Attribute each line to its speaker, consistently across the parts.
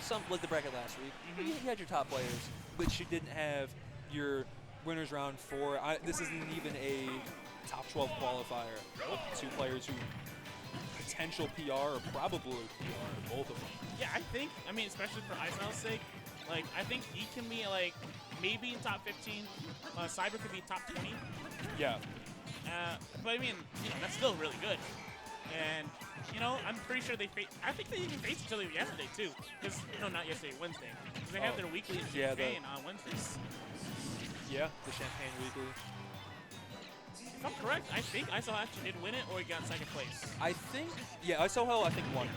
Speaker 1: some like the bracket last week. You had your top players, but you didn't have your winners round 4. This isn't even a top 12 qualifier of 2 players who potential PR or probably PR, both of them.
Speaker 2: Yeah, I mean, especially for isohel's sake, like, I think he can be, like, maybe in top 15. Cyber could be top 20.
Speaker 1: Yeah.
Speaker 2: But, I mean, you know, that's still really good. And, you know, I'm pretty sure I think they even faced each other yesterday, too. Because, no, not yesterday, Wednesday. Because they have their weekly campaign on Wednesdays.
Speaker 1: Yeah, the Champagne Weekly.
Speaker 2: If I'm correct, I think isohel actually did win it, or he got second place.
Speaker 1: I think, yeah, isohel I think won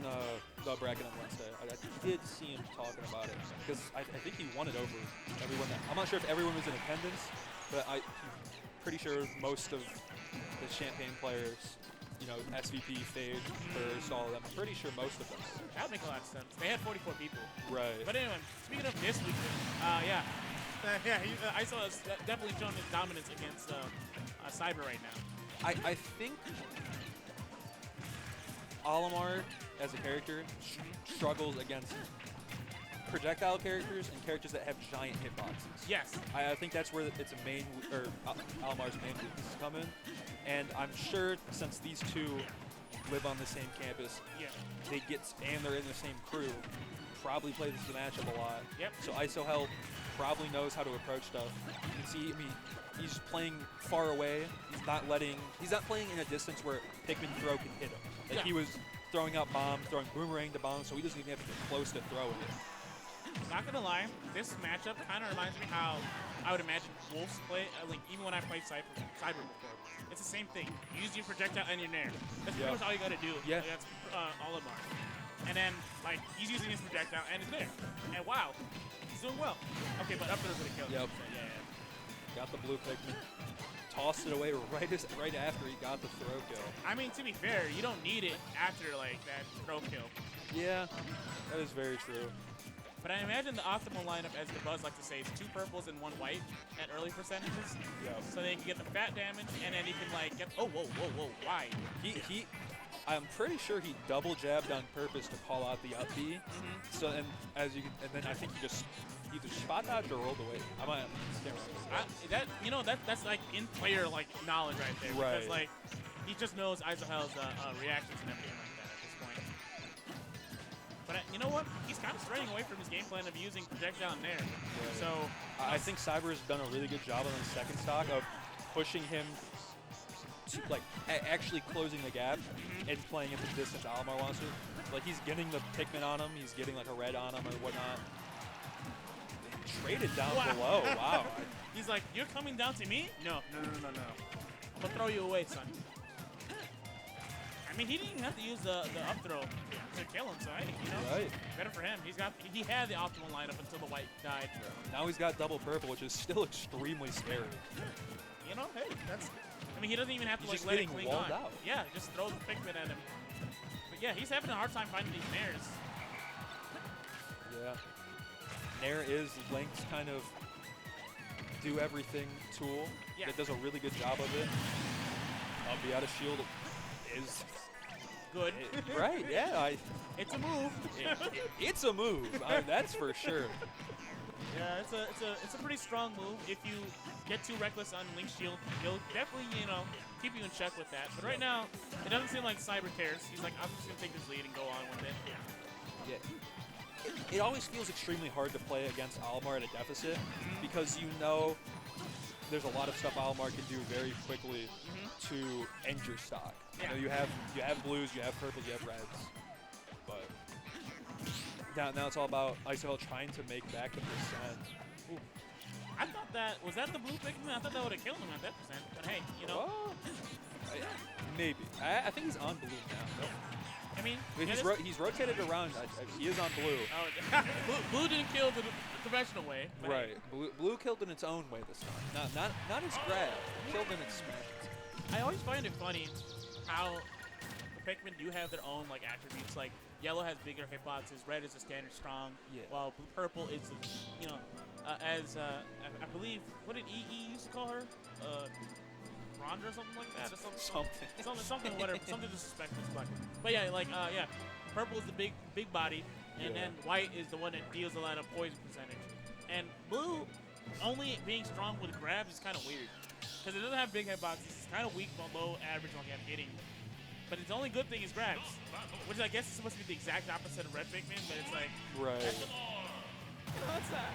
Speaker 1: the bracket on Wednesday. I did see him talking about it because I think he won it over everyone. I'm not sure if everyone was in attendance, but I'm pretty sure most of the Champagne players, you know, SVP, Fade, first, all of them. I'm pretty sure most of them.
Speaker 2: That would make a lot of sense. They had 44 people.
Speaker 1: Right.
Speaker 2: But anyway, speaking of this week, yeah. isohel has definitely shown his dominance against Cyber right now.
Speaker 1: I think Olimar, as a character, struggles against projectile characters and characters that have giant hitboxes.
Speaker 2: Yes.
Speaker 1: I think that's where it's a main, or Olimar's main weaknesses come in. And I'm sure since these two live on the same campus, and they're in the same crew, probably play this matchup a lot.
Speaker 2: Yep.
Speaker 1: So isohel probably knows how to approach stuff. You can see, I mean, he's playing far away. He's not playing in a distance where Pikmin throw can hit him. Like he was throwing out bombs, throwing boomerang to bombs, so he doesn't even have to get close to throw it.
Speaker 2: Not gonna lie, this matchup kind of reminds me how I would imagine Wolves play, like even when I played Cyber before. It's the same thing. You use your projectile and your nair. That's pretty much all you gotta do against Olimar. And then, like, he's using his projectile and his nair. And wow, he's doing well. Okay, but up there's gonna kill him.
Speaker 1: Yep.
Speaker 2: So, yeah.
Speaker 1: Got the blue Pikmin. Tossed it away right after he got the throw kill.
Speaker 2: I mean, to be fair, you don't need it after, like, that throw kill.
Speaker 1: Yeah, that is very true.
Speaker 2: But I imagine the optimal lineup, as the Buzz like to say, is 2 purples and 1 white at early percentages.
Speaker 1: Yeah.
Speaker 2: So they can get the fat damage, and then he can, like, get... Oh, whoa, why?
Speaker 1: I'm pretty sure he double jabbed on purpose to call out the up B. So and then I think he just either spot dodged or rolled away. I might that's like in player like knowledge right there. Right.
Speaker 2: Because like he just knows isohel's reactions and everything like that at this point. But you know what? He's kind of straying away from his game plan of using projectile in there. Right. So
Speaker 1: I think Cyber has done a really good job on the second stock of pushing him to, like, actually closing the gap and playing at the distance Olimar wants to. Like, he's getting the Pikmin on him, he's getting, like, a red on him or whatnot. Traded down below, wow.
Speaker 2: He's like, you're coming down to me? No. I'm gonna throw you away, son. I mean, he didn't even have to use the up throw to kill him, so hey, you know, better for him. He had the optimal lineup until the white died.
Speaker 1: Now he's got double purple, which is still extremely scary.
Speaker 2: You know, hey, I mean, he doesn't even have to
Speaker 1: he's
Speaker 2: like let it cling on.
Speaker 1: Out.
Speaker 2: Yeah, just throw the Pikmin at him. But yeah, he's having a hard time finding these nairs.
Speaker 1: Yeah. Nair is Link's kind of do everything tool.
Speaker 2: Yeah.
Speaker 1: It does a really good job of it. Be out of shield is
Speaker 2: good.
Speaker 1: Right, yeah.
Speaker 2: It's a move.
Speaker 1: It's a move. That's for sure.
Speaker 2: Yeah, it's a pretty strong move. If you get too reckless on Link's shield, he'll definitely, you know, keep you in check with that. But right now, it doesn't seem like Cyber cares. He's like, I'm just gonna take this lead and go on with it.
Speaker 1: Yeah. It always feels extremely hard to play against Olimar at a deficit because you know there's a lot of stuff Olimar can do very quickly to end your stock.
Speaker 2: Yeah.
Speaker 1: You know, you have blues, you have purples, you have reds, but now it's all about isohel trying to make back the percent.
Speaker 2: Ooh. I thought was that the blue Pikmin? I thought that would have killed him at that percent. But hey, you know.
Speaker 1: Maybe. I think he's on blue now.
Speaker 2: I mean,
Speaker 1: he's rotated around. He is on blue.
Speaker 2: Oh, blue didn't kill the conventional way.
Speaker 1: Right. Blue killed in its own way this time. Not its grab. Killed in its smash.
Speaker 2: I always find it funny how the Pikmin do have their own like attributes. Like yellow has bigger hitboxes, red is a standard strong, while purple is, you know, I believe, what did EE used to call her? Rhonda or something like that, or something whatever, something disrespectful. But yeah, like purple is the big body, and then white is the one that deals a lot of poison percentage. And blue, only being strong with grabs is kind of weird, because it doesn't have big hitboxes. It's kind of weak below average on hitting. But its only good thing is grabs, which I guess is supposed to be the exact opposite of red Pikmin, but it's like,
Speaker 1: right.
Speaker 2: What's that?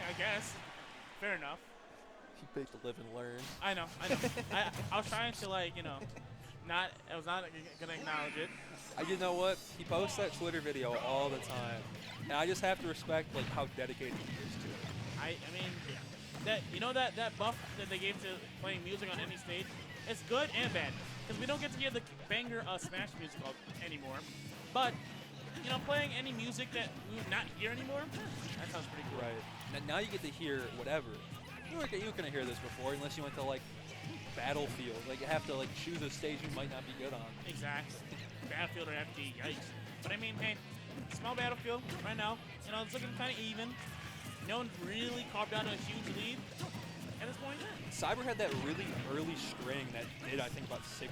Speaker 2: I guess. Fair enough.
Speaker 1: You picked to live and learn.
Speaker 2: I know. I was trying to, like, I was not gonna acknowledge it.
Speaker 1: You know what? He posts that Twitter video all the time, and I just have to respect like how dedicated he is to it.
Speaker 2: I mean, that buff that they gave to playing music on any stage, it's good and bad, because we don't get to hear the banger Smash music anymore. But playing any music that we would not hear anymore, that sounds pretty cool.
Speaker 1: Right. Now you get to hear whatever. You couldn't hear this before unless you went to like Battlefield. Like you have to like choose a stage you might not be good on.
Speaker 2: Exactly. Battlefield or FD, yikes. But I mean, hey, small Battlefield right now. It's looking kind of even. No one's really carved out a huge lead at this point.
Speaker 1: Cyber had that really early string that did, I think, about 60%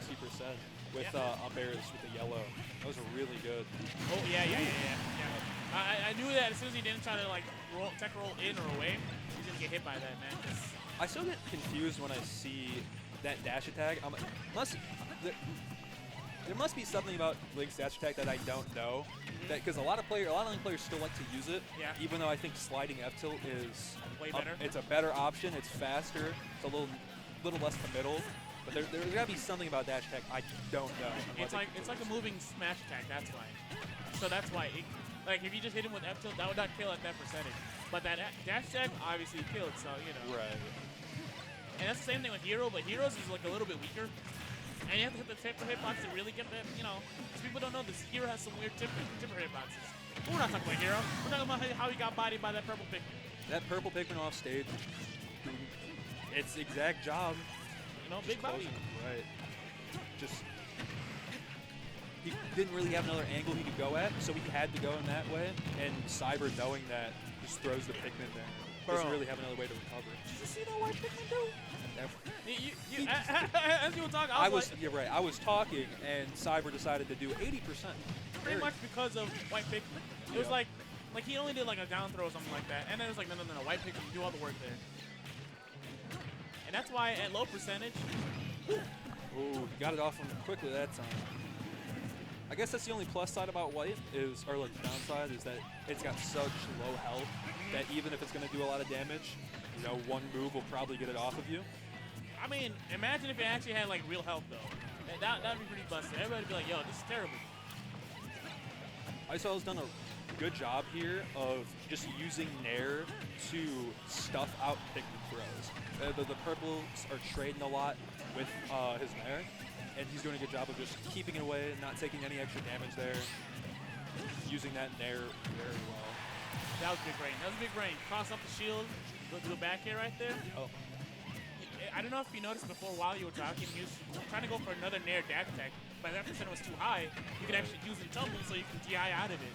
Speaker 1: with Umbears with the yellow. That was really good.
Speaker 2: Oh, yeah. I knew that as soon as he didn't try to, like, tech roll in or away, he's going to get hit by that, man.
Speaker 1: I still get confused when I see that dash attack. There must be something about Link's dash attack that I don't know. Because a lot of players still like to use it.
Speaker 2: Yeah.
Speaker 1: Even though I think sliding F tilt is
Speaker 2: way better.
Speaker 1: It's a better option. It's faster. It's a little less committal. But there's gotta be something about dash attack I don't know.
Speaker 2: It's like a moving smash attack. That's why. So that's why. Like if you just hit him with F tilt, that would not kill at that percentage. But that dash attack obviously killed. So
Speaker 1: Right.
Speaker 2: And that's the same thing with Hero, but Heroes is like a little bit weaker. And you have to hit the tipper hitbox to really get that, because people don't know this. Hero has some weird tipper hitboxes. But we're not talking about Hero. We're talking about how he got bodied by that purple Pikmin.
Speaker 1: That purple Pikmin off stage, its exact job.
Speaker 2: Big body.
Speaker 1: Right. Just, he didn't really have another angle he could go at, so he had to go in that way. And Cyber, knowing that, just throws the Pikmin there. Doesn't really have another way to recover.
Speaker 2: Did you see that white Pikmin do? As you were talking,
Speaker 1: you're right. I was talking, and Cyber decided to do 80%.
Speaker 2: Pretty much because of white Pikmin. It was like he only did like a down throw or something like that, and then it was like no, white Pikmin do all the work there. And that's why at low percentage.
Speaker 1: Ooh, he got it off him quickly that time. I guess that's the only plus side about white or like the downside is that it's got such low health that even if it's going to do a lot of damage, one move will probably get it off of you.
Speaker 2: I mean, imagine if it actually had like real health though. That'd be pretty busted. Everybody'd be like, yo, this is terrible.
Speaker 1: isohel's done a good job here of just using Nair to stuff out Pikmin throws. The purples are trading a lot with his Nair, and he's doing a good job of just keeping it away, not taking any extra damage there, using that Nair very well.
Speaker 2: That was big brain. That was big brain. Cross up the shield, go back here right there.
Speaker 1: Oh.
Speaker 2: I don't know if you noticed before while you were talking, he was trying to go for another Nair dash attack, but that percent was too high. You could actually use it tumble so you can DI out of it.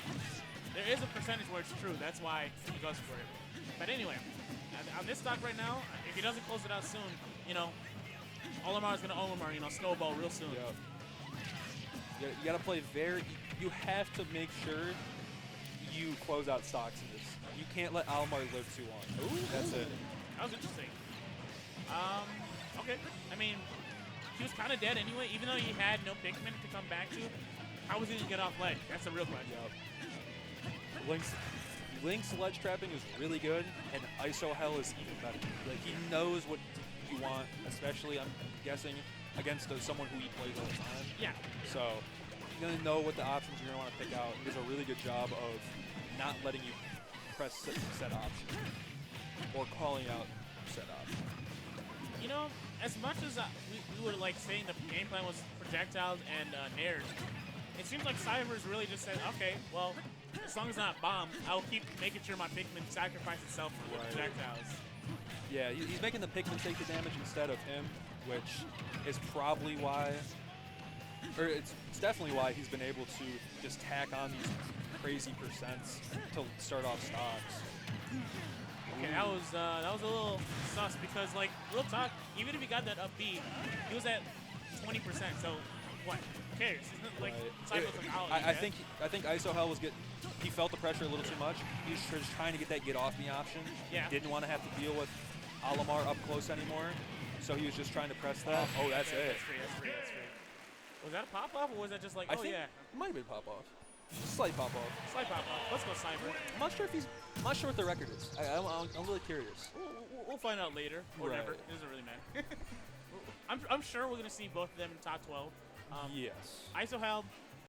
Speaker 2: There is a percentage where it's true. That's why he goes for it. But anyway, on this stock right now, if he doesn't close it out soon, Olimar is going to Olimar, snowball real soon.
Speaker 1: Yep. You got to play you have to make sure you close out stocks in this. You can't let Olimar live too long.
Speaker 2: Ooh.
Speaker 1: That's it.
Speaker 2: That was interesting. Okay. I mean, he was kind of dead anyway, even though he had no Pikmin to come back to. How was he going to get off ledge? That's the real question.
Speaker 1: Yep. Link's ledge trapping is really good, and isohel is even better. Like, he knows what you want, especially, I'm guessing, against someone who he plays all the time.
Speaker 2: Yeah.
Speaker 1: So, you're going to know what the options you're going to want to pick out. He does a really good job of not letting you press set option or calling out set option.
Speaker 2: As much as we were like saying the game plan was projectiles and nairs, it seems like Cyber's really just said, okay, well, as long as it's not bomb, I'll keep making sure my Pikmin sacrifice itself for the projectiles.
Speaker 1: Yeah, he's making the Pikmin take the damage instead of him, which is probably why, or it's definitely why he's been able to just tack on these crazy percents to start off stocks.
Speaker 2: Okay, that was a little sus because, like, real talk, even if he got that up B, he was at 20%. So, what? cares? Like,
Speaker 1: Right.
Speaker 2: Cyber was like, oh,
Speaker 1: I think isohel was he felt the pressure a little too much. He was just trying to get that get off me option.
Speaker 2: Yeah.
Speaker 1: Didn't want to have to deal with Olimar up close anymore. So he was just trying to press that. Oh, that's it.
Speaker 2: That's free. Was that a pop-off, or was that just like,
Speaker 1: It might have been pop-off. Slight pop-off.
Speaker 2: Slight pop-off. Let's go Cyber.
Speaker 1: I'm not sure what the record is. I'm really curious.
Speaker 2: We'll find out later, or never. It doesn't really matter. I'm sure we're going to see both of them in top 12.
Speaker 1: Yes.
Speaker 2: isohel,